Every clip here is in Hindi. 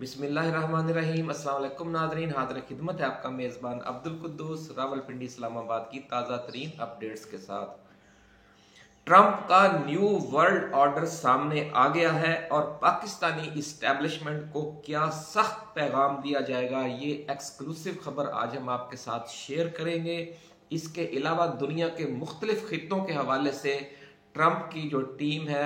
बिस्मिल्लाहिर्रहमानिर्रहीम। अस्सलाम वालेकुम नाज़रीन, हाज़िर खिदमत है आपका मेज़बान अब्दुल कुद्दूस रावलपिंडी इस्लामाबाद की ताज़ा तरीन अपडेट्स के साथ। ट्रंप का न्यू वर्ल्ड ऑर्डर सामने आ गया है और पाकिस्तानी इस्टेब्लिशमेंट को क्या सख्त पैगाम दिया जाएगा, ये एक्सक्लूसिव खबर आज हम आपके साथ शेयर करेंगे। इसके अलावा दुनिया के मुख्तलिफ खित्तों के हवाले से ट्रंप की जो टीम है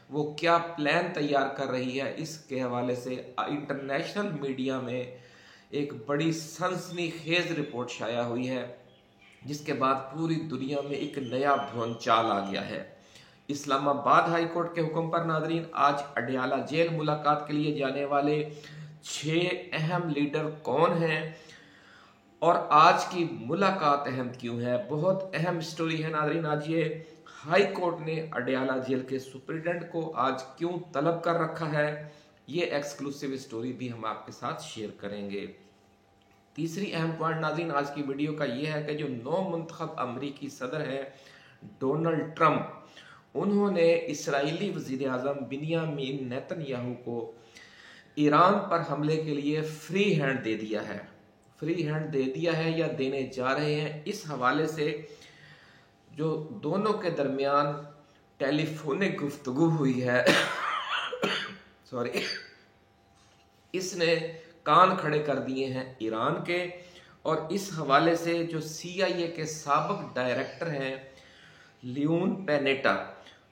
वो क्या प्लान तैयार कर रही है, इसके हवाले से इंटरनेशनल मीडिया में एक बड़ी सनसनीखेज रिपोर्ट शाया हुई है, जिसके बाद पूरी दुनिया में एक नया भूचाल आ गया है। इस्लामाबाद हाई कोर्ट के हुक्म पर नाजरीन आज अडयाला जेल मुलाकात के लिए जाने वाले 6 अहम लीडर कौन हैं और आज की मुलाकात अहम क्यों है, बहुत अहम स्टोरी है नाजरीन। आज ये हाई कोर्ट ने अडयाला जेल के सुप्रिटेंडेंट को आज क्यों तलब कर रखा है, ये एक्सक्लूसिव स्टोरी भी हम आपके साथ शेयर करेंगे। तीसरी अहम पॉइंट नाज़रीन आज की वीडियो का यह है कि जो नौ मुंतखब अमरीकी सदर हैं डोनाल्ड ट्रंप, उन्होंने इस्राएली वज़ीर आज़म बिन्यामीन नेतन्याहू को ईरान पर हमले के लिए फ्री हैंड दे दिया है। फ्री हैंड दे दिया है या देने जा रहे हैं, इस हवाले से जो दोनों के दरमियान टेलीफोनिक गुफ्तगू हुई है सॉरी, इसने कान खड़े कर दिए हैं ईरान के। और इस हवाले से जो CIA के साबिक डायरेक्टर हैं लियोन पैनेटा,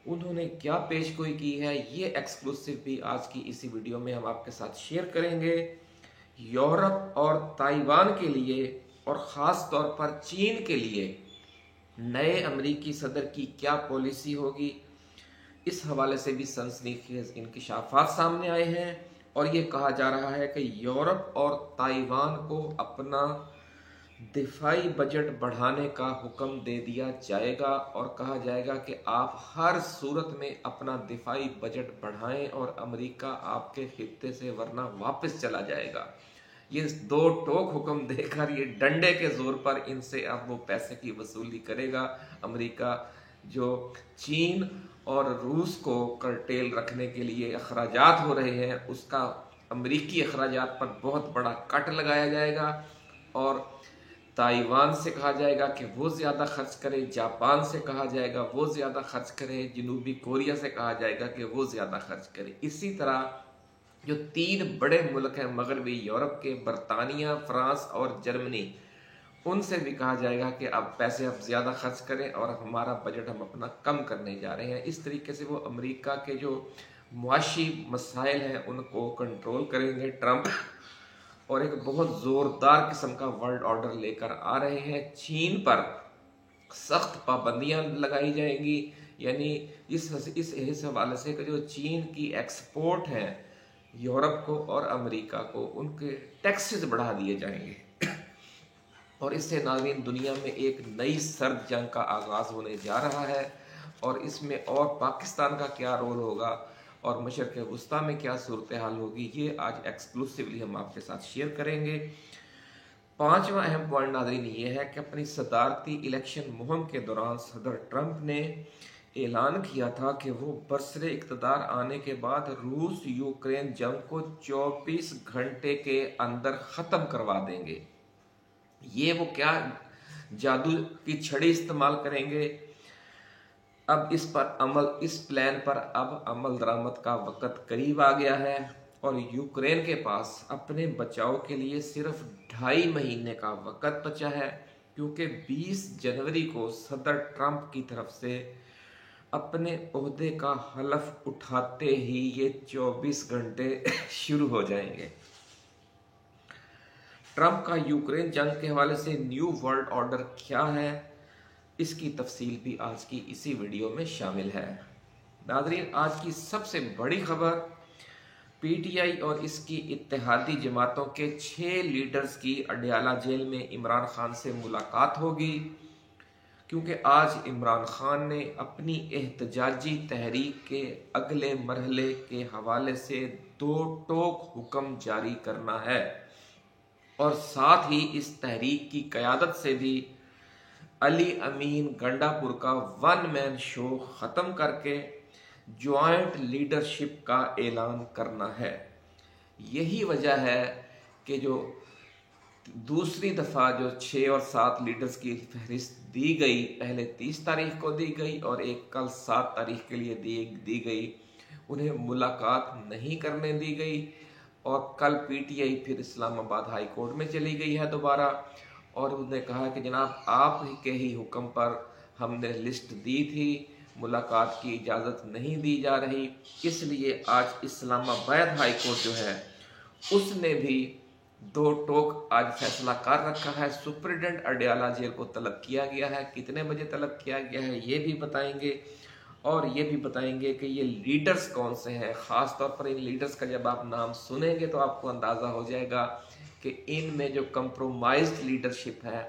उन्होंने क्या पेशगोई की है, ये एक्सक्लूसिव भी आज की इसी वीडियो में हम आपके साथ शेयर करेंगे। यूरोप और ताइवान के लिए और ख़ास तौर पर चीन के लिए नए अमरीकी सदर की क्या पॉलिसी होगी, इस हवाले से भी सनसनीखेज इंकिशाफात सामने आए हैं। और ये कहा जा रहा है कि यूरोप और ताइवान को अपना दिफाई बजट बढ़ाने का हुक्म दे दिया जाएगा और कहा जाएगा कि आप हर सूरत में अपना दिफाई बजट बढ़ाएं और अमेरिका आपके खित्ते से वरना वापस चला जाएगा। ये दो टोक हुक्म देकर ये डंडे के जोर पर इनसे अब वो पैसे की वसूली करेगा अमेरिका, जो चीन और रूस को कर्टेल रखने के लिए अखराजात हो रहे हैं, उसका अमेरिकी अखराजात पर बहुत बड़ा कट लगाया जाएगा। और ताइवान से कहा जाएगा कि वो ज़्यादा खर्च करे, जापान से कहा जाएगा वो ज़्यादा खर्च करे, जनूबी कोरिया से कहा जाएगा कि वो ज़्यादा खर्च करे। इसी तरह जो 3 बड़े मुल्क हैं मगरबी यूरोप के, बरतानिया, फ्रांस और जर्मनी, उनसे भी कहा जाएगा कि अब पैसे आप ज़्यादा खर्च करें और हमारा बजट हम अपना कम करने जा रहे हैं। इस तरीके से वो अमेरिका के जो मुआशी मसाइल हैं उनको कंट्रोल करेंगे ट्रंप, और एक बहुत ज़ोरदार किस्म का वर्ल्ड ऑर्डर लेकर आ रहे हैं। चीन पर सख्त पाबंदियां लगाई जाएंगी, यानी इस हवाले से कि जो चीन की एक्सपोर्ट है यूरोप को और अमेरिका को, उनके टैक्सेस बढ़ा दिए जाएंगे। और इससे नाज़रीन दुनिया में एक नई सर्द जंग का आगाज़ होने जा रहा है। और इसमें और पाकिस्तान का क्या रोल होगा और मशरिक़ वस्ता में क्या सूरत हाल होगी, ये आज एक्सक्लूसिवली हम आपके साथ शेयर करेंगे। 5वां अहम पॉइंट नाज़रीन ये है कि अपनी सदारती इलेक्शन मुहिम के दौरान सदर ट्रंप ने ऐलान किया था कि वो बरसरे इक़्तिदार आने के बाद रूस यूक्रेन जंग को 24 घंटे के अंदर ख़त्म करवा देंगे। ये वो क्या जादू की छड़ी इस्तेमाल करेंगे, अब इस प्लान पर अब अमल दरामद का वक़्त करीब आ गया है। और यूक्रेन के पास अपने बचाव के लिए सिर्फ 2.5 महीने का वक़्त बचा है, क्योंकि 20 जनवरी को सदर ट्रंप की तरफ से अपने ओहदे का हलफ उठाते ही ये 24 घंटे शुरू हो जाएंगे। ट्रंप का यूक्रेन जंग के हवाले से न्यू वर्ल्ड ऑर्डर क्या है, इसकी तफसील भी आज की इसी वीडियो में शामिल है। नाज़रीन आज की सबसे बड़ी खबर, PTI और इसकी इत्तेहादी जमातों के 6 लीडर्स की अडयाला जेल में इमरान खान से मुलाकात होगी, क्योंकि आज इमरान खान ने अपनी एहतजाजी तहरीक के अगले मरहले के हवाले से 2 टोक हुक्म जारी करना है और साथ ही इस तहरीक की क़यादत से भी अली अमीन गंडापुर का 1 मैन शो ख़त्म करके ज्वाइंट लीडरशिप का ऐलान करना है। यही वजह है कि जो दूसरी दफ़ा जो 6 और 7 लीडर्स की फहरिस्त दी गई, पहले 30 तारीख को दी गई और एक कल 7 तारीख के लिए दी गई, उन्हें मुलाकात नहीं करने दी गई। और कल पीटीआई फिर इस्लामाबाद हाई कोर्ट में चली गई है दोबारा, और उसने कहा कि जनाब आप के ही हुक्म पर हमने लिस्ट दी थी, मुलाकात की इजाज़त नहीं दी जा रही। इसलिए आज इस्लामाबाद हाई कोर्ट जो है उसने भी दो टोक आज फैसला कर रखा है। सुप्रिटेंडेंट अडयाला जेल को तलब किया गया है। कितने बजे तलब किया गया है ये भी बताएंगे, और ये भी बताएंगे कि ये लीडर्स कौन से हैं। ख़ास तौर पर इन लीडर्स का जब आप नाम सुनेंगे तो आपको अंदाज़ा हो जाएगा कि इनमें जो कंप्रोमाइज्ड लीडरशिप है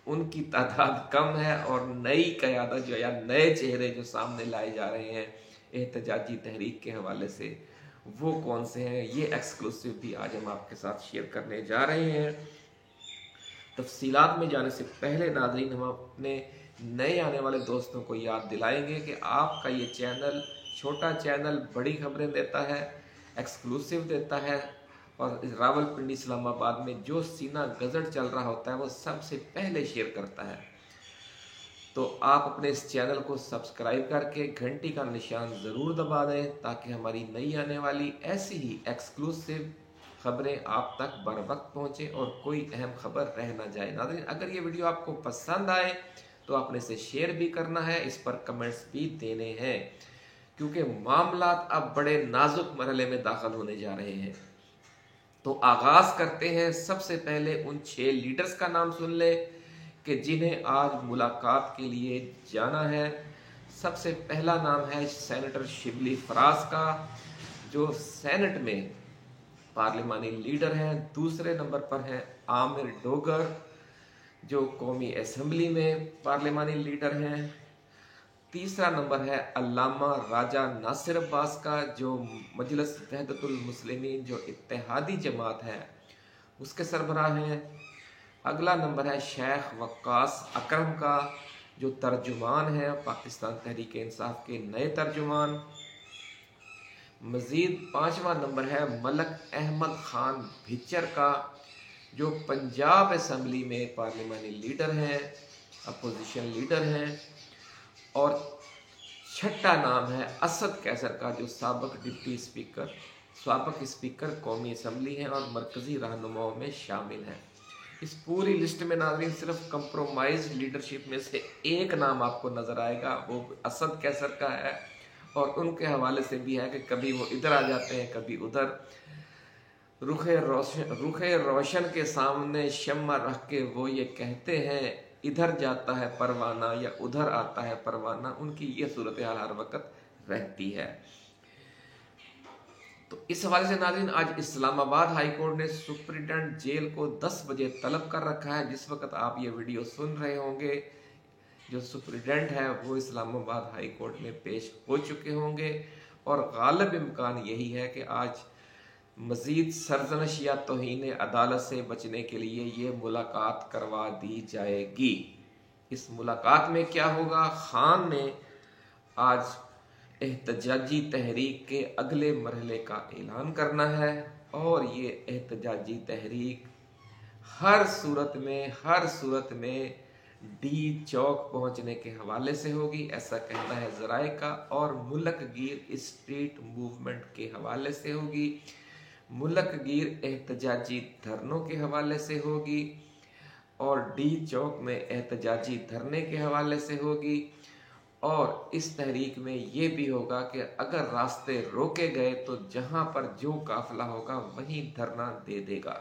उनकी तादाद कम है, और नई क़यादत जो या नए चेहरे जो सामने लाए जा रहे हैं एहतजाजी तहरीक के हवाले से, वो कौन से हैं, ये एक्सक्लूसिव भी आज हम आपके साथ शेयर करने जा रहे हैं। तफसीलात में जाने से पहले नाज़रीन, हम अपने नए आने वाले दोस्तों को याद दिलाएंगे कि आपका ये चैनल, छोटा चैनल, बड़ी खबरें देता है, एक्सक्लूसिव देता है, और रावलपिंडी इस्लामाबाद में जो सीना गजट चल रहा होता है वो सबसे पहले शेयर करता है। तो आप अपने इस चैनल को सब्सक्राइब करके घंटी का निशान ज़रूर दबा दें, ताकि हमारी नई आने वाली ऐसी ही एक्सक्लूसिव खबरें आप तक बर वक्त पहुँचे और कोई अहम खबर रह ना जाए। नाज़रीन, अगर ये वीडियो आपको पसंद आए तो आपने इसे शेयर भी करना है, इस पर कमेंट्स भी देने हैं, क्योंकि मामलात अब बड़े नाजुक मरहले में दाखिल होने जा रहे हैं। तो आगाज़ करते हैं। सबसे पहले उन 6 लीडर्स का नाम सुन ले कि जिन्हें आज मुलाकात के लिए जाना है। सबसे पहला नाम है सेनेटर शिबली फराज का, जो सेनेट में पार्लिमानी लीडर हैं। दूसरे नंबर पर हैं आमिर डोगर, जो कौमी असम्बली में पार्लिमानी लीडर हैं। तीसरा नंबर है अल्लामा राजा नासिर अब्बास का, जो मजलिस वहदतुल मुस्लिमीन जो इत्तेहादी जमात है उसके सरबराह हैं। अगला नंबर है शेख वक्कास अकरम का, जो तर्जुमान है, पाकिस्तान तहरीक इंसाफ के नए तर्जुमान। मज़ीद 5वां नंबर है मलक अहमद खान भिच्चर का, जो पंजाब असम्बली में पार्लिमानी लीडर हैं, अपोजिशन लीडर हैं। और छठा नाम है असद कैसर का, जो साबिक डिप्टी स्पीकर, साबिक स्पीकर कौमी असम्बली हैं और मरकज़ी रहनुमाओं में शामिल हैं। इस पूरी लिस्ट में नाज़रीन सिर्फ कंप्रोमाइज लीडरशिप में से एक नाम आपको नज़र आएगा, वो असद कैसर का है। और उनके हवाले से भी है कि कभी वो इधर आ जाते हैं, कभी उधर। रुखे रोशन के सामने शम्मा रख के वो ये कहते हैं इधर जाता है परवाना या उधर आता है परवाना। उनकी ये सूरत हाल हर वक्त रहती है। तो इस हवाले से नाज़रीन आज इस्लामाबाद हाई कोर्ट ने सुप्रिटेंडेंट जेल को 10 बजे तलब कर रखा है। जिस वक्त आप ये वीडियो सुन रहे होंगे, जो सुप्रिटेंडेंट है वो इस्लामाबाद हाई कोर्ट में पेश हो चुके होंगे, और गालिब इम्कान यही है कि आज मज़ीद सरजनश या तौहीन अदालत से बचने के लिए ये मुलाकात करवा दी जाएगी। इस मुलाकात में क्या होगा, खान ने आज एहतजाजी तहरीक के अगले मरहले का ऐलान करना है, और ये एहतजाजी तहरीक हर सूरत में डी चौक पहुंचने के हवाले से होगी, ऐसा कहना है ज़राए का। और मुल्क गिर स्ट्रीट मूवमेंट के हवाले से होगी, मुल्क गिर एहतजाजी धरनों के हवाले से होगी, और डी चौक में एहतजाजी धरने के हवाले से होगी। और इस तहरीक में ये भी होगा कि अगर रास्ते रोके गए तो जहां पर जो काफिला होगा वहीं धरना दे देगा।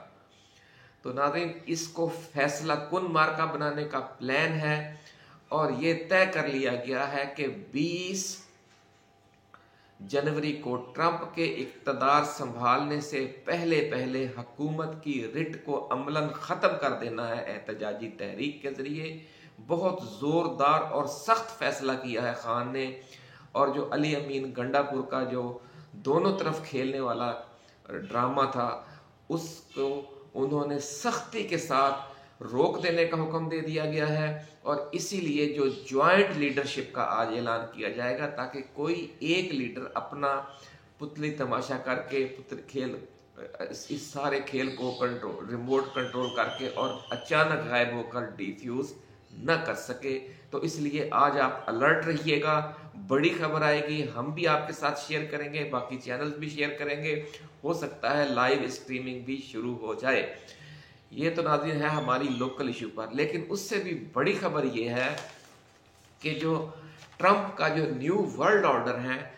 तो नाज़रीन, इसको फैसला कुन मार्का बनाने का प्लान है, और ये तय कर लिया गया है कि 20 जनवरी को ट्रंप के इक़्तिदार संभालने से पहले पहले हुकूमत की रिट को अमलन ख़त्म कर देना है एहतजाजी तहरीक के ज़रिए। बहुत ज़ोरदार और सख्त फैसला किया है खान ने। और जो अली अमीन गंडापुर का जो दोनों तरफ खेलने वाला ड्रामा था, उसको उन्होंने सख्ती के साथ रोक देने का हुक्म दे दिया गया है। और इसीलिए जो ज्वाइंट लीडरशिप का आज ऐलान किया जाएगा, ताकि कोई एक लीडर अपना पुतली तमाशा करके खेल इस सारे खेल को कंट्रोल रिमोट कंट्रोल करके और अचानक गायब होकर डिफ्यूज न कर सके। तो इसलिए आज आप अलर्ट रहिएगा, बड़ी खबर आएगी, हम भी आपके साथ शेयर करेंगे, बाकी चैनल्स भी शेयर करेंगे, हो सकता है लाइव स्ट्रीमिंग भी शुरू हो जाए। ये तो नाज़रीन है हमारी लोकल इशू पर, लेकिन उससे भी बड़ी खबर ये है कि जो ट्रंप का जो न्यू वर्ल्ड ऑर्डर है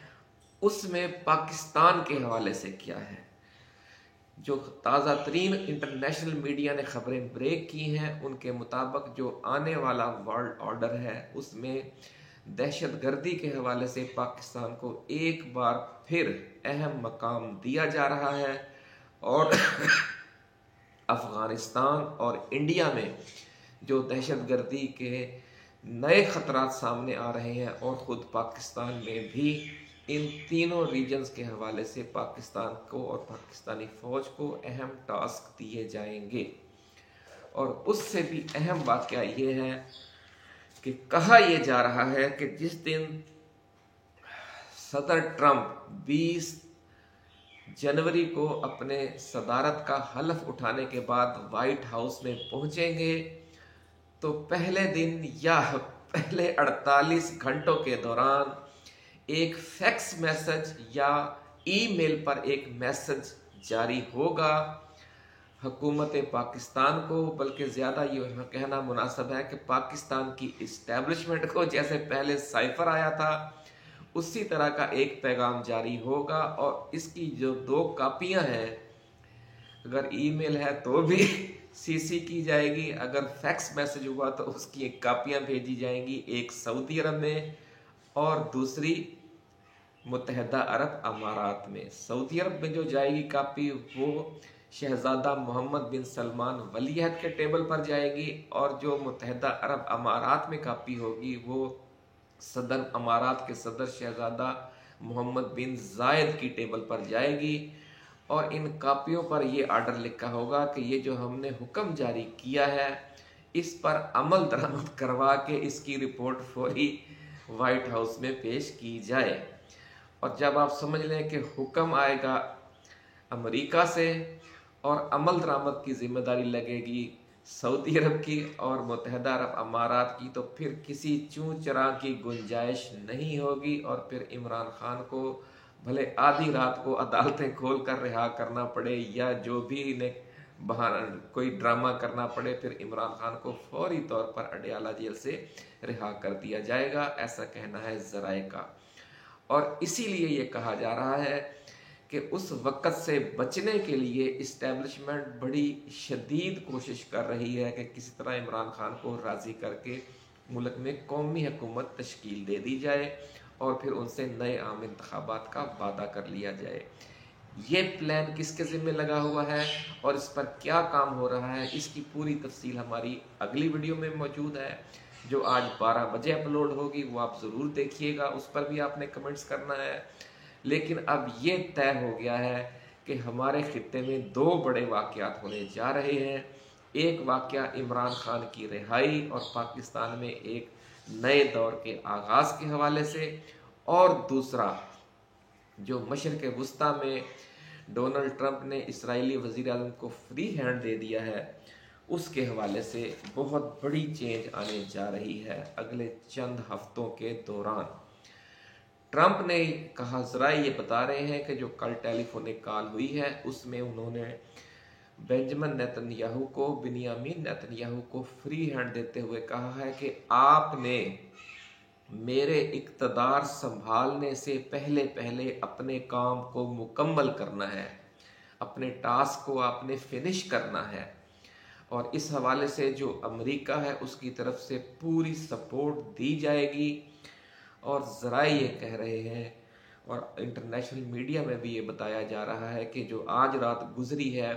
उसमें पाकिस्तान के हवाले से क्या है। जो ताज़ा तरीन इंटरनेशनल मीडिया ने खबरें ब्रेक की हैं उनके मुताबिक जो आने वाला वर्ल्ड ऑर्डर है उसमें दहशत गर्दी के हवाले से पाकिस्तान को एक बार फिर अहम मकाम दिया जा रहा है और अफगानिस्तान और इंडिया में जो दहशत गर्दी के नए खतरात सामने आ रहे हैं और ख़ुद पाकिस्तान में भी इन तीनों रीजन्स के हवाले से पाकिस्तान को और पाकिस्तानी फ़ौज को अहम टास्क दिए जाएंगे। और उससे भी अहम वाक़या ये है कि कहा यह जा रहा है कि जिस दिन सदर ट्रंप 20 जनवरी को अपने सदारत का हलफ उठाने के बाद वाइट हाउस में पहुंचेंगे तो पहले दिन या पहले 48 घंटों के दौरान एक फैक्स मैसेज या ईमेल पर एक मैसेज जारी होगा हुकूमत पाकिस्तान को, बल्कि ज़्यादा ये कहना मुनासिब है कि पाकिस्तान की इस्टेब्लिशमेंट को, जैसे पहले साइफर आया था उसी तरह का एक पैगाम जारी होगा। और इसकी जो 2 कापियां हैं, अगर ईमेल है तो भी सीसी की जाएगी, अगर फैक्स मैसेज हुआ तो उसकी एक कापियां भेजी जाएंगी, एक सऊदी अरब में और दूसरी मुत्तहदा अरब अमारात में। सऊदी अरब में जो जाएगी कापी वो शहजादा मोहम्मद बिन सलमान वलीअहद के टेबल पर जाएगी और जो मुत्तहदा अरब अमारात में कापी होगी वो सदर अमारात के सदर शहजादा मोहम्मद बिन जायद की टेबल पर जाएगी। और इन कापियों पर यह आर्डर लिखा होगा कि ये जो हमने हुक्म जारी किया है इस पर अमल दरामद करवा के इसकी रिपोर्ट फौरी वाइट हाउस में पेश की जाए। और जब आप समझ लें कि हुक्म आएगा अमेरिका से और अमल दरामद की जिम्मेदारी लगेगी सऊदी अरब की और मुत्तहदा अरब अमारात की, तो फिर किसी चूं चरा की गुंजाइश नहीं होगी और फिर इमरान खान को भले आधी रात को अदालतें खोल कर रिहा करना पड़े या जो भी इन्हें बहाना कोई ड्रामा करना पड़े, फिर इमरान खान को फौरी तौर पर अडयाला जेल से रिहा कर दिया जाएगा, ऐसा कहना है ज़राए का। और इसीलिए ये कहा जा रहा है कि उस वक़्त से बचने के लिए इस्टेब्लिशमेंट बड़ी शदीद कोशिश कर रही है कि किसी तरह इमरान खान को राज़ी करके मुल्क में कौमी हुकूमत तश्कील दे दी जाए और फिर उनसे नए आम इंतखाबात का वादा कर लिया जाए। ये प्लान किसके ज़िम्मे लगा हुआ है और इस पर क्या काम हो रहा है, इसकी पूरी तफसील हमारी अगली वीडियो में मौजूद है जो आज 12 बजे अपलोड होगी, वो आप ज़रूर देखिएगा। उस पर भी आपने कमेंट्स करना है। लेकिन अब ये तय हो गया है कि हमारे खित्ते में 2 बड़े वाक़यात होने जा रहे हैं। एक वाक़या इमरान खान की रिहाई और पाकिस्तान में एक नए दौर के आगाज़ के हवाले से, और दूसरा जो मशरिक़ वुस्ता में डोनाल्ड ट्रंप ने इस्राएली वज़ीर आज़म को फ्री हैंड दे दिया है उसके हवाले से बहुत बड़ी चेंज आने जा रही है अगले चंद हफ्तों के दौरान। ट्रंप ने कहा, ज़रा ये बता रहे हैं कि जो कल टेलीफोनिक कॉल हुई है उसमें उन्होंने बेंजामिन नेतन्याहू को फ्री हैंड देते हुए कहा है कि आपने मेरे इक़्तिदार संभालने से पहले पहले अपने काम को मुकम्मल करना है, अपने टास्क को आपने फिनिश करना है। और इस हवाले से जो अमेरिका है उसकी तरफ से पूरी सपोर्ट दी जाएगी। और ज़रा ये कह रहे हैं और इंटरनेशनल मीडिया में भी ये बताया जा रहा है कि जो आज रात गुजरी है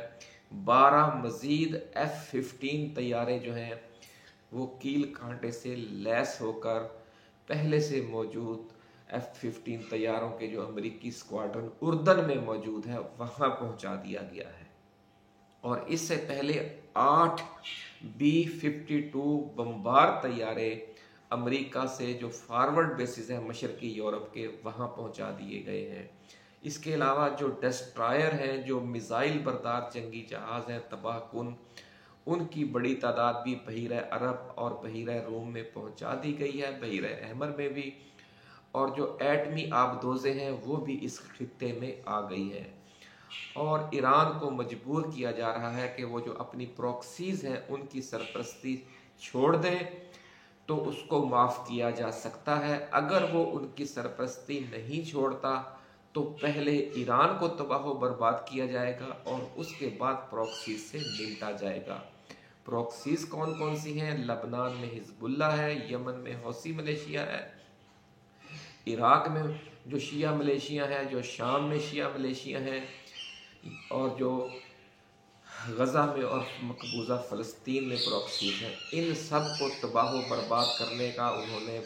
12 मज़ीद F-15 तैयारे जो हैं वो कील कांटे से लैस होकर पहले से मौजूद F-15 तैयारों के जो अमेरिकी स्क्वाड्रन उर्दन में मौजूद है वहाँ पहुँचा दिया गया है। और इससे पहले 8 B-52 बम्बार तैयारे अमेरिका से जो फॉरवर्ड बेसिस है मशरकी यूरोप के वहाँ पहुँचा दिए गए हैं। इसके अलावा जो डिस्ट्रॉयर हैं, जो मिसाइल बरदार जंगी जहाज़ हैं तबाह कुन, उनकी बड़ी तादाद भी बहीरा अरब और बहीरा रूम में पहुंचा दी गई है, बहीरा अहमर में भी। और जो एटमी आबदोज़ें हैं वो भी इस खित्ते में आ गई हैं। और ईरान को मजबूर किया जा रहा है कि वो जो अपनी प्रॉक्सीज़ हैं उनकी सरपरस्ती छोड़ दे, तो उसको माफ़ किया जा सकता है। अगर वो उनकी सरपरस्ती नहीं छोड़ता तो पहले ईरान को तबाह व बर्बाद किया जाएगा और उसके बाद प्रॉक्सीज से निपटा जाएगा। प्रॉक्सीज कौन कौन सी हैं? लबनान में हिजबुल्ला है, यमन में हौसी मलेशिया है, इराक में जो शिया मलेशिया है, जो शाम में शिया मलेशिया हैं, और जो गज़ा में और मकबूजा फ़लस्तीन में प्रॉक्सीज हैं। इन सब को तबाह व बर्बाद करने का उन्होंने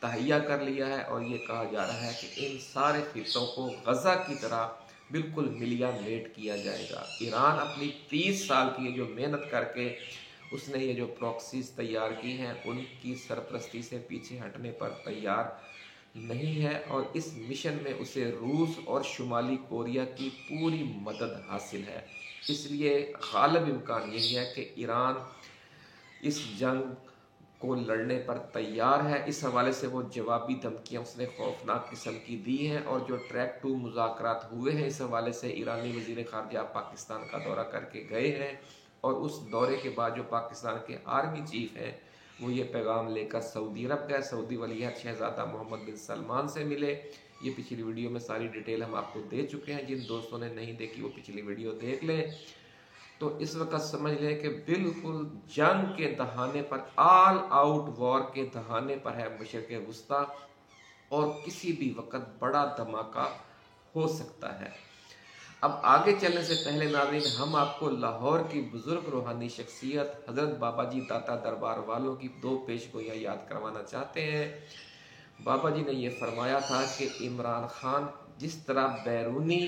तहैया कर लिया है और ये कहा जा रहा है कि इन सारे खित्तों को गज़ा की तरह बिल्कुल मिलिया मेट किया जाएगा। ईरान अपनी 30 साल की जो मेहनत करके उसने ये जो प्रॉक्सीज तैयार की हैं उनकी सरपरस्ती से पीछे हटने पर तैयार नहीं है और इस मिशन में उसे रूस और शुमाली कोरिया की पूरी मदद हासिल है। इसलिए गालिब इम्कान यही है कि ईरान इस जंग को लड़ने पर तैयार है। इस हवाले से वो जवाबी धमकियाँ उसने खौफनाक किस्म की दी हैं और जो ट्रैक 2 मुज़ाकरात हुए हैं इस हवाले से ईरानी वज़ीर ख़ारजा पाकिस्तान का दौरा करके गए हैं और उस दौरे के बाद जो पाकिस्तान के आर्मी चीफ हैं वो ये पैगाम लेकर सऊदी अरब गए। सऊदी वलीअहद शहज़ादा मोहम्मद बिन सलमान से मिले। ये पिछली वीडियो में सारी डिटेल हम आपको दे चुके हैं, जिन दोस्तों ने नहीं देखी वो पिछली वीडियो देख लें। तो इस वक्त समझ लें कि बिल्कुल जंग के दहाने पर, ऑल आउट वॉर के दहाने पर है मशरिक़ वस्ता और किसी भी वक्त बड़ा धमाका हो सकता है। अब आगे चलने से पहले नाज़रीन, हम आपको लाहौर की बुजुर्ग रूहानी शख्सियत हज़रत बाबा जी दाता दरबार वालों की 2 पेशगोइयाँ याद करवाना चाहते हैं। बाबा जी ने यह फरमाया था कि इमरान खान जिस तरह बैरूनी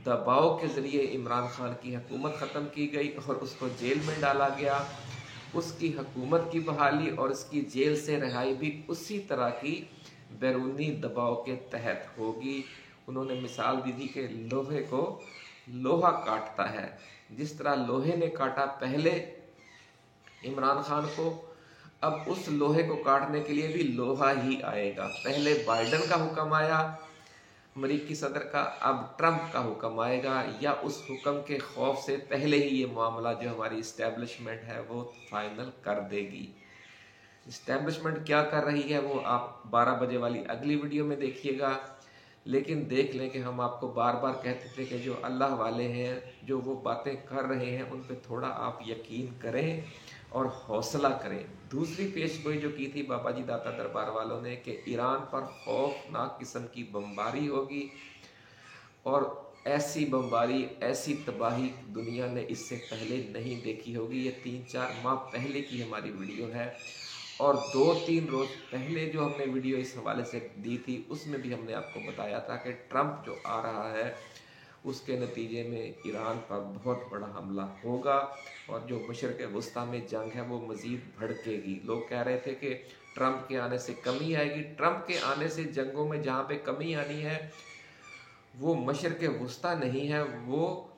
दबाव के ज़रिए इमरान खान की हुकूमत ख़त्म की गई और उसको जेल में डाला गया, उसकी हुकूमत की बहाली और उसकी जेल से रिहाई भी उसी तरह की बैरूनी दबाव के तहत होगी। उन्होंने मिसाल दी थी कि लोहे को लोहा काटता है, जिस तरह लोहे ने काटा पहले इमरान खान को, अब उस लोहे को काटने के लिए भी लोहा ही आएगा। पहले बाइडन का हुक्म आया अमरीकी सदर का, अब ट्रंप का हुक्म आएगा, या उस हुक्म के खौफ से पहले ही ये मामला जो हमारी इस्टेब्लिशमेंट है वो फाइनल कर देगी। इस्टेब्लिशमेंट क्या कर रही है वो आप 12 बजे वाली अगली वीडियो में देखिएगा। लेकिन देख लें कि हम आपको बार बार कहते थे कि जो अल्लाह वाले हैं, जो वो बातें कर रहे हैं उन पे थोड़ा आप यकीन करें और हौसला करें। दूसरी पेशगोई जो की थी बाबा जी दाता दरबार वालों ने कि ईरान पर खौफनाक किस्म की बमबारी होगी और ऐसी बमबारी, ऐसी तबाही दुनिया ने इससे पहले नहीं देखी होगी। ये 3-4 माह पहले की हमारी वीडियो है और 2-3 रोज़ पहले जो हमने वीडियो इस हवाले से दी थी उसमें भी हमने आपको बताया था कि ट्रंप जो आ रहा है उसके नतीजे में ईरान पर बहुत बड़ा हमला होगा और जो मशरिक़ वस्ता में जंग है वो मज़ीद भड़केगी। लोग कह रहे थे कि ट्रंप के आने से कमी आएगी। ट्रंप के आने से जंगों में जहाँ पे कमी आनी है वो मशरिक़ वस्ता नहीं है, वो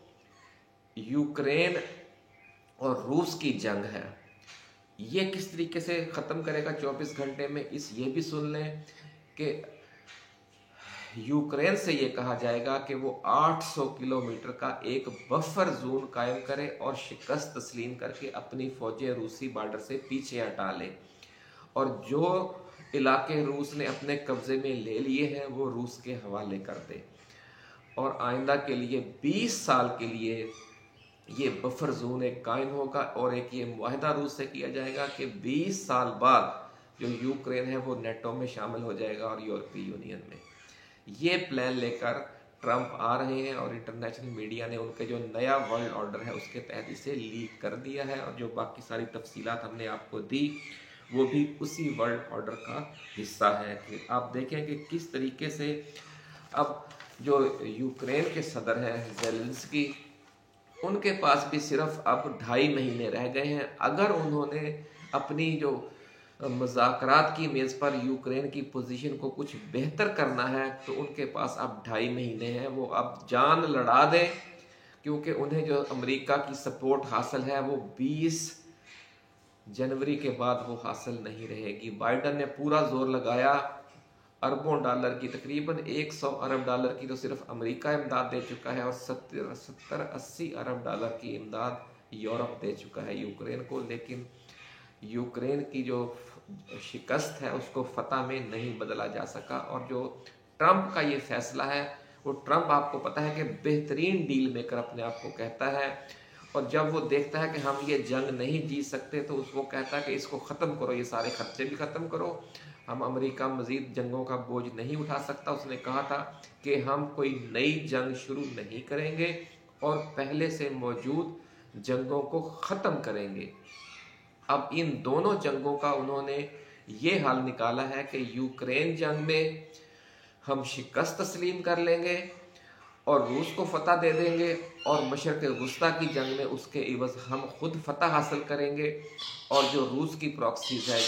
यूक्रेन और रूस की जंग है। ये किस तरीके से ख़त्म करेगा 24 घंटे में, इस ये भी सुन लें कि यूक्रेन से ये कहा जाएगा कि वो 800 किलोमीटर का एक बफर जोन कायम करे और शिकस्त तस्लीम करके अपनी फौजें रूसी बॉर्डर से पीछे हटा ले और जो इलाके रूस ने अपने कब्जे में ले लिए हैं वो रूस के हवाले कर दे और आइंदा के लिए 20 साल के लिए ये बफर जोन एक कायम होगा और एक ये मुआहदा रूस से किया जाएगा कि 20 साल बाद जो यूक्रेन है वो नेटो में शामिल हो जाएगा और यूरोपीय यूनियन में। ये प्लान लेकर ट्रंप आ रहे हैं और इंटरनेशनल मीडिया ने उनके जो नया वर्ल्ड ऑर्डर है उसके तहत इसे लीक कर दिया है और जो बाकी सारी तफसीलात हमने आपको दी वो भी उसी वर्ल्ड ऑर्डर का हिस्सा है। कि आप देखें कि किस तरीके से अब जो यूक्रेन के सदर हैं ज़ेलेंस्की, उनके पास भी सिर्फ अब 2.5 महीने रह गए हैं। अगर उन्होंने अपनी जो मुज़ाकरात की मेज़ पर यूक्रेन की पोजीशन को कुछ बेहतर करना है तो उनके पास अब 2.5 महीने हैं, वो अब जान लड़ा दें, क्योंकि उन्हें जो अमेरिका की सपोर्ट हासिल है वो 20 जनवरी के बाद वो हासिल नहीं रहेगी। बाइडन ने पूरा जोर लगाया, अरबों डॉलर की, तकरीबन 100 अरब डॉलर की तो सिर्फ अमेरिका इमदाद दे चुका है और 70-80 अरब डॉलर की इमदाद यूरोप दे चुका है यूक्रेन को। लेकिन यूक्रेन की जो शिकस्त है उसको फतह में नहीं बदला जा सका। और जो ट्रंप का ये फैसला है, वो ट्रंप आपको पता है कि बेहतरीन डील मेकर अपने आप को कहता है, और जब वो देखता है कि हम ये जंग नहीं जीत सकते तो उसको कहता है कि इसको ख़त्म करो, ये सारे खर्चे भी ख़त्म करो, हम अमेरिका मज़ीद जंगों का बोझ नहीं उठा सकता। उसने कहा था कि हम कोई नई जंग शुरू नहीं करेंगे और पहले से मौजूद जंगों को ख़त्म करेंगे। अब इन दोनों जंगों का उन्होंने ये हल निकाला है कि यूक्रेन जंग में हम शिकस्त तस्लीम कर लेंगे और रूस को फतह दे देंगे, और मशरक़ वस्ता की जंग में उसके इवज़ हम खुद फतह हासिल करेंगे। और जो रूस की प्रॉक्सीज है,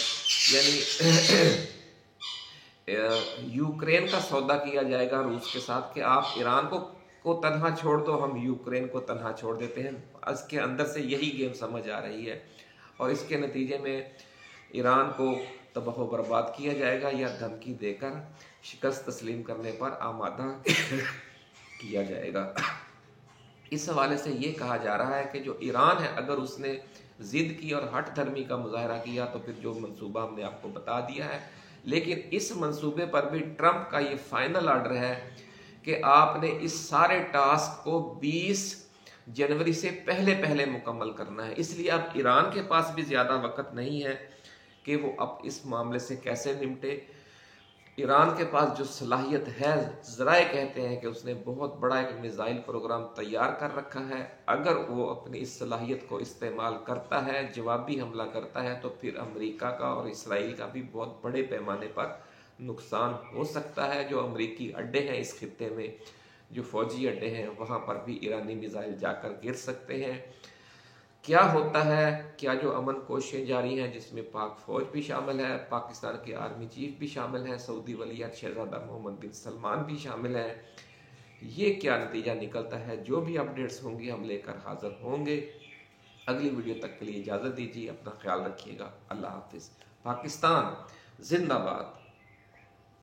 यानी यूक्रेन का सौदा किया जाएगा रूस के साथ कि आप ईरान को तन्हा छोड़ दो, हम यूक्रेन को तन्हा छोड़ देते हैं। इसके अंदर से यही गेम समझ आ रही है, और इसके नतीजे में ईरान को तबाह बर्बाद किया जाएगा या धमकी देकर शिकस्त तस्लीम करने पर आमादा किया जाएगा। इस हवाले से ये कहा जा रहा है कि जो ईरान है, अगर उसने जिद की और हठ धर्मी का मुजाहरा किया तो फिर जो मंसूबा हमने आपको बता दिया है। लेकिन इस मंसूबे पर भी ट्रंप का ये फाइनल ऑर्डर है कि आपने इस सारे टास्क को 20 जनवरी से पहले पहले मुकम्मल करना है। इसलिए अब ईरान के पास भी ज़्यादा वक्त नहीं है कि वो अब इस मामले से कैसे निपटे। ईरान के पास जो सलाहियत है, ज़राए कहते हैं कि उसने बहुत बड़ा एक मिसाइल प्रोग्राम तैयार कर रखा है। अगर वो अपनी इस सलाहियत को इस्तेमाल करता है, जवाबी हमला करता है, तो फिर अमेरिका का और इसराइल का भी बहुत बड़े पैमाने पर नुकसान हो सकता है। जो अमेरिकी अड्डे हैं इस खित्ते में, जो फौजी अड्डे हैं, वहाँ पर भी ईरानी मिसाइल जाकर गिर सकते हैं। क्या होता है, क्या जो अमन कोशिशें जारी हैं जिसमें पाक फौज भी शामिल है, पाकिस्तान के आर्मी चीफ भी शामिल है, सऊदी वलीअहद शहजादा मोहम्मद बिन सलमान भी शामिल है, ये क्या नतीजा निकलता है, जो भी अपडेट्स होंगी हम लेकर हाजिर होंगे। अगली वीडियो तक के लिए इजाज़त दीजिए, अपना ख्याल रखिएगा। अल्लाह हाफिज़। पाकिस्तान जिंदाबाद।